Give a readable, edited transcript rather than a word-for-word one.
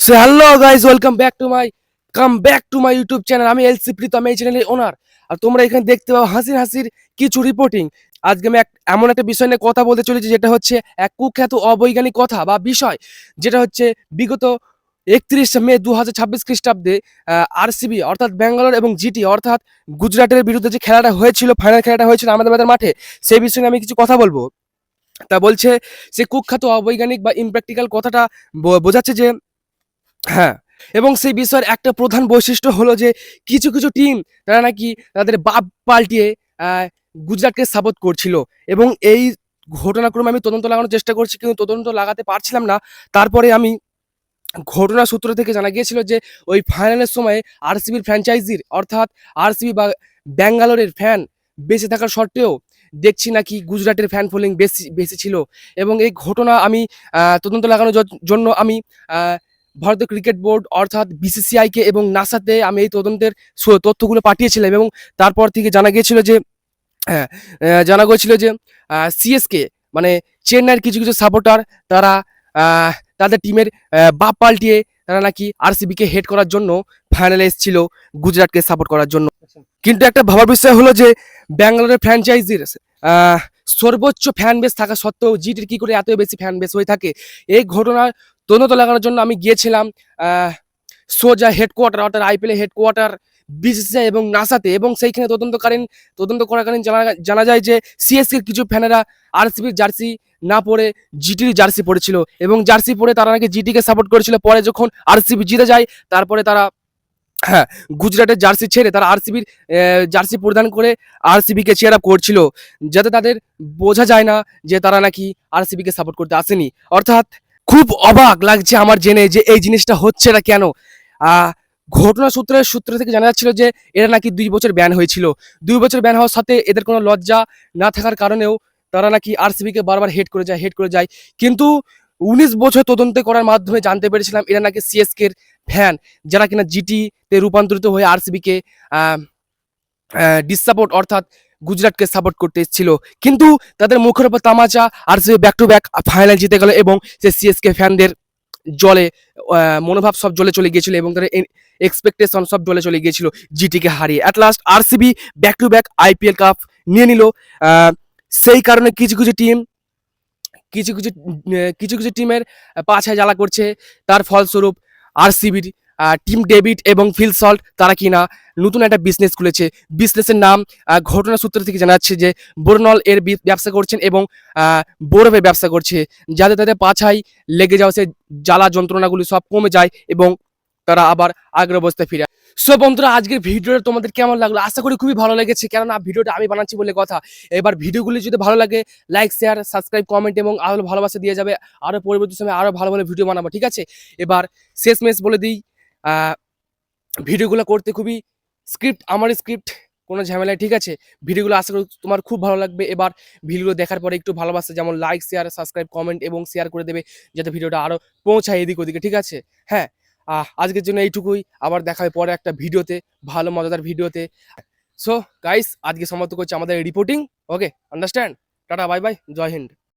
So hello guys, welcome back to my YouTube channel. আমি LC Pritam, এই চ্যানেলের ওনার। আর তোমরা এখানে দেখতে পাবো হাসির হাসির কিছু রিপোর্টিং। আজকে আমি এমন একটা বিষয় নিয়ে কথা বলতে চলেছি, যেটা হচ্ছে এক কুখ্যাত অবৈজ্ঞানিক কথা বা বিষয়, যেটা হচ্ছে বিগত 31শে মে 2026 খ্রিস্টাব্দে আরসিবি অর্থাৎ ব্যাঙ্গালোর এবং জিটি অর্থাৎ গুজরাটের বিরুদ্ধে যে খেলাটা হয়েছিল, ফাইনাল খেলাটা হয়েছিল আহমেদাবাদের মাঠে, সেই বিষয়ে আমি কিছু কথা বলবো। তা বলছে সে কুখ্যাত অবৈজ্ঞানিক বা ইমপ্র্যাকটিক্যাল কথাটা বোঝাচ্ছে যে, হ্যাঁ, এবং সেই বিষয়ের একটা প্রধান বৈশিষ্ট্য হলো যে কিছু কিছু টিম তারা নাকি তাদের বাপ পাল্টিয়ে আহ, গুজরাটকে সাপোর্ট করছিল। এবং এই ঘটনাক্রমে আমি তদন্ত লাগানোর চেষ্টা করছি, কিন্তু তদন্ত লাগাতে পারছিলাম না। তারপরে আমি ঘটনা সূত্র থেকে জানা গিয়েছিল যে ওই ফাইনালের সময় আরসিবির ফ্র্যাঞ্চাইজির অর্থাৎ আরসিবি বা ব্যাঙ্গালোরের ফ্যান বেঁচে থাকার সত্ত্বেও দেখছি নাকি গুজরাটের ফ্যান ফলোয়িং বেশি বেশি ছিল। এবং এই ঘটনা আমি তদন্ত লাগানোর জন্য আমি ভারতীয় ক্রিকেট বোর্ড অর্থাৎ বিসিসিআইকে এবং নাসাতে আমি এই তদন্তের তথ্যগুলো পাঠিয়েছিলাম। এবং তারপর থেকে জানা গিয়েছিল যে, হ্যাঁ, জানা গিয়েছিল যে সিএসকে মানে চেন্নাইয়ের কিছু কিছু সাপোর্টার তারা আহ, তাদের টিমের বাপ পাল্টিয়ে তারা নাকি আরসিবিকে হেড করার জন্য ফাইনালে এসেছিল, গুজরাটকে সাপোর্ট করার জন্য। কিন্তু একটা ভাবার বিষয় হলো যে ব্যাঙ্গালোরের ফ্র্যাঞ্চাইজির সর্বোচ্চ ফ্যান বেস থাকা সত্ত্বেও জিটির কি করে এত বেশি ফ্যান বেস হয়ে থাকে। এই ঘটনার তদন্ত লাগানোর জন্য আমি গিয়েছিলাম সোজা হেডকোয়ার্টার অর্থাৎ আইপিএল হেডকোয়ার্টার বিসিসিআই এবং নাসাতে। এবং সেইখানে তদন্ত করাকালীন জানা যায় যে সিএসকের কিছু ফ্যানেরা আরসিবির জার্সি না পরে জিটির জার্সি পরেছিল, এবং জার্সি পরে তারা নাকি জিটিকে সাপোর্ট করেছিল। পরে যখন আরসিবি জিতে যায়, তারপরে তারা, হ্যাঁ, গুজরাটের জার্সি ছেড়ে তারা আরসিবির জার্সি পরিধান করে আরসিবিকে চেয়ার আপ করছিল, যাতে তাদের বোঝা যায় না যে তারা নাকি আরসিবিকে সাপোর্ট করতে আসেনি। অর্থাৎ খুব অবাক লাগছে আমার জেনে যে এই জিনিসটা হচ্ছে না কেন। ঘটনা সূত্র থেকে জানা যাচ্ছিল যে এরা নাকি 2 বছর ব্যান হয়েছিল। 2 বছর ব্যান হওয়ার সাথে এদের কোনো লজ্জা না থাকার কারণেও তারা নাকি আরসিবিকে বারবার হেড করে যায়। কিন্তু 19 বছর তদন্ত করার মাধ্যমে জানতে পেরেছিলাম এরা নাকি সিএসকের ফ্যান, যারা কিনা জিটি তে রূপান্তরিত হয়ে আরসিবিকে ডিসসাপোর্ট অর্থাৎ গুজরাটকে সাপোর্ট করতে এসেছিল। কিন্তু তাদের মুখের উপর তামাচা, RCB back to back final জিতে গেল, এবং সে সিএসকে ফ্যানদের জলে মনোভাব সব জলে চলে গিয়েছিল, এবং তাদের এক্সপেকটেশন সব জলে চলে গিয়েছিল জিটিকে হারিয়ে। At last RCB back to back IPL cup নিয়ে নিল। সেই কারণে কিছু কিছু টিমের পাছায় জ্বালা করছে। তার ফলস্বরূপ আরসিবির টিম ডেভিড এবং ফিল সল্ট তারা কিনা নতুন একটা বিজনেস খুলেছে। বিজনেসের নাম ঘটনা সূত্র থেকে জানা যাচ্ছে যে বোরনল এর ব্যবসা করছেন এবং বরফের ব্যবসা করছে, যাতে তাদের পাছায় লেগে যাওয়া সে জ্বালা যন্ত্রণাগুলি সব কমে যায় এবং তারা আবার আগের অবস্থায় ফিরে। সো বন্ধুরা, আজকের ভিডিওটা তোমাদের কেমন লাগলো? আশা করি খুবই ভালো লেগেছে, কেননা ভিডিওটা আমি বানাচ্ছি বলে কথা। এবার ভিডিওগুলি যদি ভালো লাগে, লাইক, শেয়ার, সাবস্ক্রাইব, কমেন্ট এবং আরো ভালোবাসা দিয়ে যাবে। আরো পরবর্তী সময় আরো ভালো ভালো ভিডিও বানাবো, ঠিক আছে? এবার শেষমেশ বলে দিই, ভিডিওগুলো করতে খুবই আমার স্ক্রিপ্ট, কোনো ঝামেলায়, ঠিক আছে? ভিডিওগুলো আশা করি তোমার খুব ভালো লাগবে। এবার ভিডিওগুলো দেখার পরে একটু ভালোবাসা, যেমন লাইক, শেয়ার, সাবস্ক্রাইব, কমেন্ট এবং শেয়ার করে দেবে, যাতে ভিডিওটা আরো পৌঁছায় এদিক ওদিকে, ঠিক আছে? হ্যাঁ, আজকের জন্য এইটুকুই। আবার দেখা হয় পরে একটা ভিডিওতে, ভালো মজাদার ভিডিওতে। সো গাইস, আজকে সমাপ্ত করছি আমাদের রিপোর্টিং। ওকে, আন্ডারস্ট্যান্ড? টাটা, বাই বাই, জয় হিন্দ।